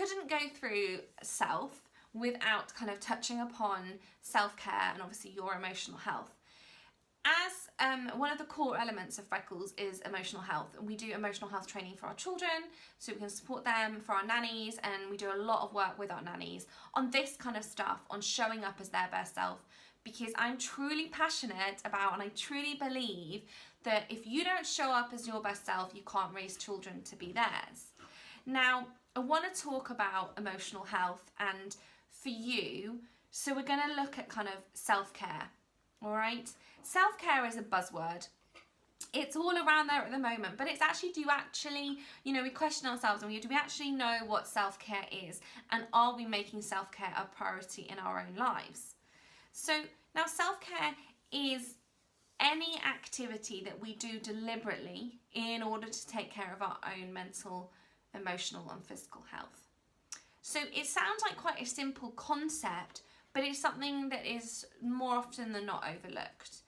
couldn't go through self without kind of touching upon self-care and obviously your emotional health. As one of the core elements of Freckles is emotional health, and we do emotional health training for our children so we can support them, for our nannies, and we do a lot of work with our nannies on this kind of stuff, on showing up as their best self, because I'm truly passionate about, and I truly believe that if you don't show up as your best self, you can't raise children to be theirs. Now, I want to talk about emotional health and for you, so we're going to look at kind of self-care, all right? Self-care is a buzzword. It's all around there at the moment, but it's actually, we question ourselves and do we actually know what self-care is, and are we making self-care a priority in our own lives? So now self-care is any activity that we do deliberately in order to take care of our own mental, emotional and physical health. So it sounds like quite a simple concept, but it's something that is more often than not overlooked.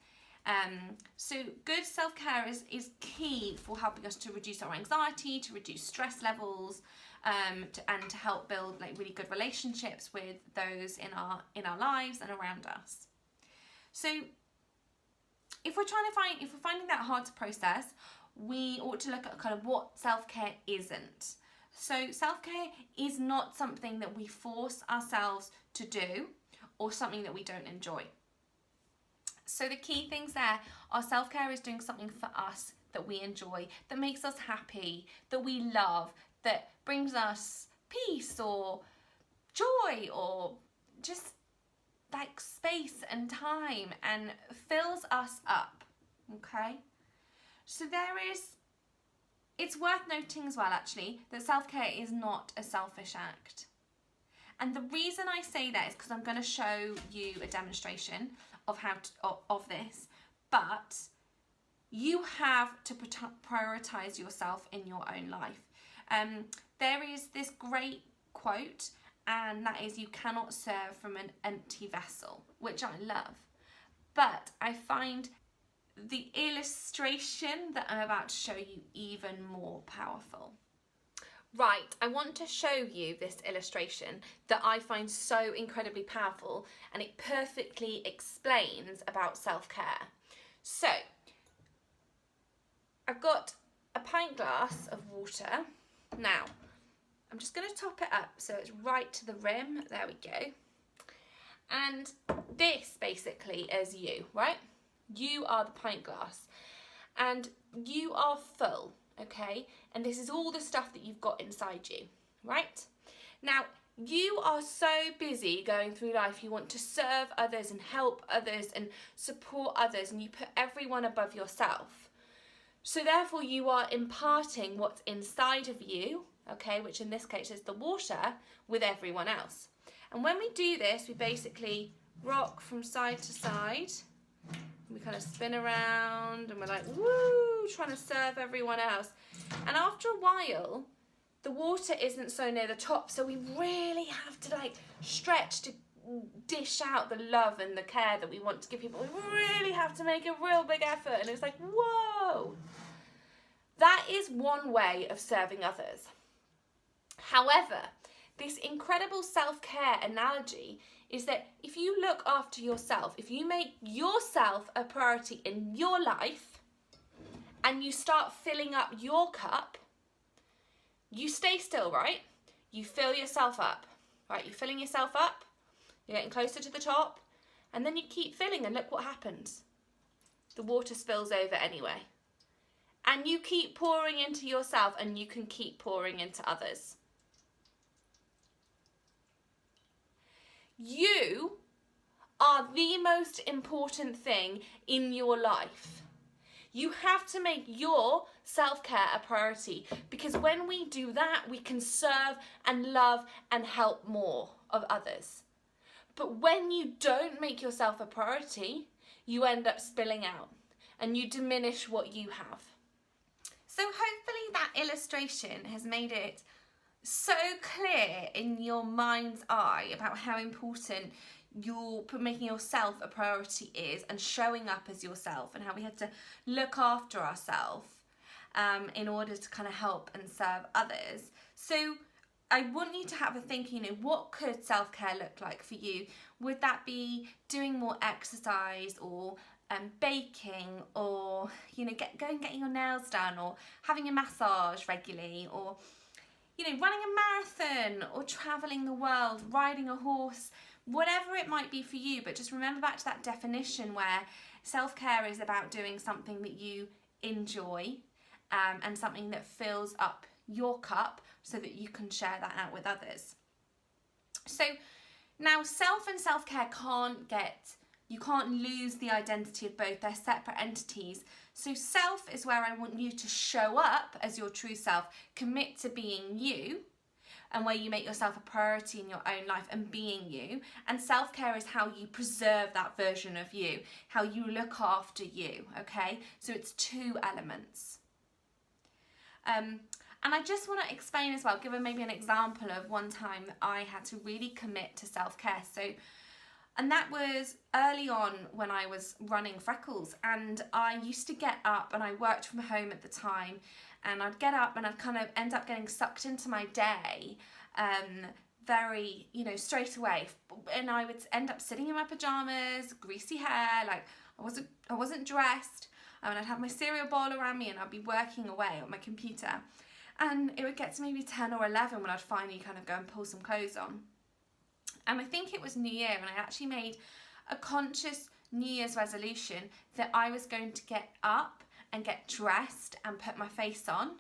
So good self-care is key for helping us to reduce our anxiety, to reduce stress levels, and to help build like really good relationships with those in our lives and around us. So if we're finding that hard to process, we ought to look at kind of what self-care isn't. So self-care is not something that we force ourselves to do or something that we don't enjoy. So the key things there are self-care is doing something for us that we enjoy, that makes us happy, that we love, that brings us peace or joy or just like space and time and fills us up, okay? So it's worth noting as well actually that self-care is not a selfish act. And the reason I say that is because I'm going to show you a demonstration of this, but you have to prioritize yourself in your own life. There is this great quote, and that is, you cannot serve from an empty vessel, which I love. But I find the illustration that I'm about to show you even more powerful. Right, I want to show you this illustration that I find so incredibly powerful, and it perfectly explains about self-care. So, I've got a pint glass of water. Now, I'm just going to top it up so it's right to the rim. There we go. And this basically is you, right? You are the pint glass and you are full, okay? And this is all the stuff that you've got inside you, right? Now, you are so busy going through life, you want to serve others and help others and support others, and you put everyone above yourself. So therefore you are imparting what's inside of you, okay, which in this case is the water, with everyone else. And when we do this, we basically rock from side to side. We kind of spin around and we're like, woo, trying to serve everyone else. And after a while, the water isn't so near the top, so we really have to like stretch to dish out the love and the care that we want to give people. We really have to make a real big effort, and it's like, whoa. That is one way of serving others. However, this incredible self-care analogy is that if you look after yourself, if you make yourself a priority in your life and you start filling up your cup, you stay still, right? You fill yourself up, right? You're filling yourself up, you're getting closer to the top, and then you keep filling, and look what happens. The water spills over anyway. And you keep pouring into yourself, and you can keep pouring into others. You are the most important thing in your life. You have to make your self-care a priority, because when we do that, we can serve and love and help more of others. But when you don't make yourself a priority, you end up spilling out and you diminish what you have. So hopefully that illustration has made it so clear in your mind's eye about how important making yourself a priority is, and showing up as yourself, and how we have to look after ourselves in order to kind of help and serve others. So I want you to have a think, what could self-care look like for you? Would that be doing more exercise, or baking, or getting your nails done, or having a massage regularly, or running a marathon, or traveling the world, riding a horse, whatever it might be for you. But just remember back to that definition where self-care is about doing something that you enjoy, and something that fills up your cup so that you can share that out with others. So now self and self-care you can't lose the identity of both. They're separate entities. So self is where I want you to show up as your true self, commit to being you, and where you make yourself a priority in your own life and being you. And self-care is how you preserve that version of you, how you look after you, okay? So it's two elements. And I just want to explain as well, give maybe an example of one time that I had to really commit to self-care. And that was early on when I was running Freckles, and I used to get up, and I worked from home at the time, and I'd get up and I'd kind of end up getting sucked into my day very, straight away. And I would end up sitting in my pajamas, greasy hair, like I wasn't dressed, and I'd have my cereal bowl around me, and I'd be working away on my computer. And it would get to maybe 10 or 11 when I'd finally kind of go and pull some clothes on. And I think it was New Year, and I actually made a conscious New Year's resolution that I was going to get up and get dressed and put my face on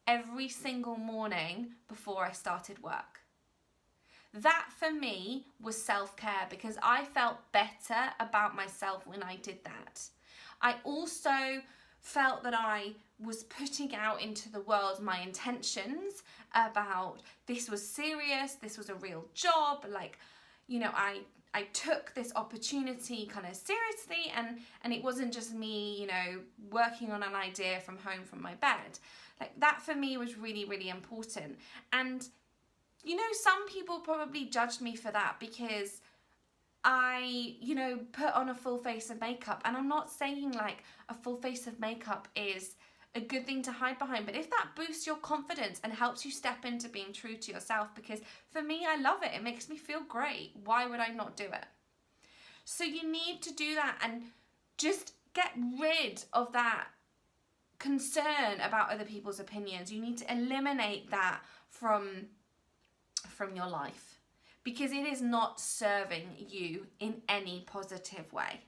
every single morning before I started work. That for me was self-care, because I felt better about myself when I did that. I also felt that I was putting out into the world my intentions about this was serious, this was a real job, I took this opportunity kind of seriously, and it wasn't just me, working on an idea from home from my bed. Like, that for me was really, really important. And, some people probably judged me for that because I, put on a full face of makeup. And I'm not saying like a full face of makeup is a good thing to hide behind, but if that boosts your confidence and helps you step into being true to yourself, because for me, I love it. It makes me feel great. Why would I not do it? So you need to do that and just get rid of that concern about other people's opinions. You need to eliminate that from your life, because it is not serving you in any positive way.